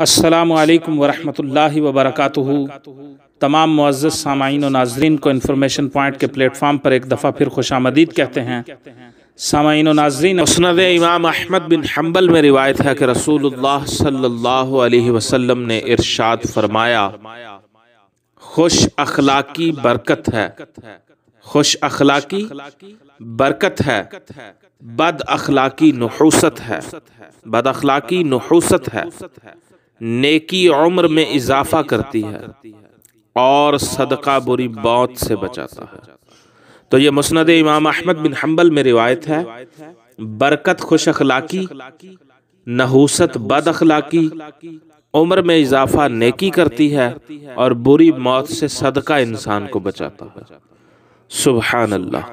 السلام علیکم ورحمۃ اللہ وبرکاتہ۔ تمام معزز سامعین و ناظرین کو انفارمیشن پوائنٹ کے پلیٹ فارم پر ایک دفعہ پھر خوش آمدید کہتے ہیں۔ سامعین و ناظرین، مسند امام احمد بن حنبل میں روایت ہے کہ رسول اللہ صلی اللہ علیہ وسلم نے ارشاد فرمایا، خوش اخلاقی برکت ہے، خوش اخلاقی برکت ہے، بد اخلاقی نحوست ہے، بد اخلاقی نحوست ہے، نیکی عمر میں اضافہ کرتی ہے اور صدقہ بری موت سے بچاتا ہے۔ تو یہ مسند امام احمد بن حنبل میں روایت ہے، برکت خوش اخلاقی، نحوست بد اخلاقی، عمر میں اضافہ نیکی کرتی ہے اور بری موت سے صدقہ انسان کو بچاتا ہے۔ سبحان اللہ۔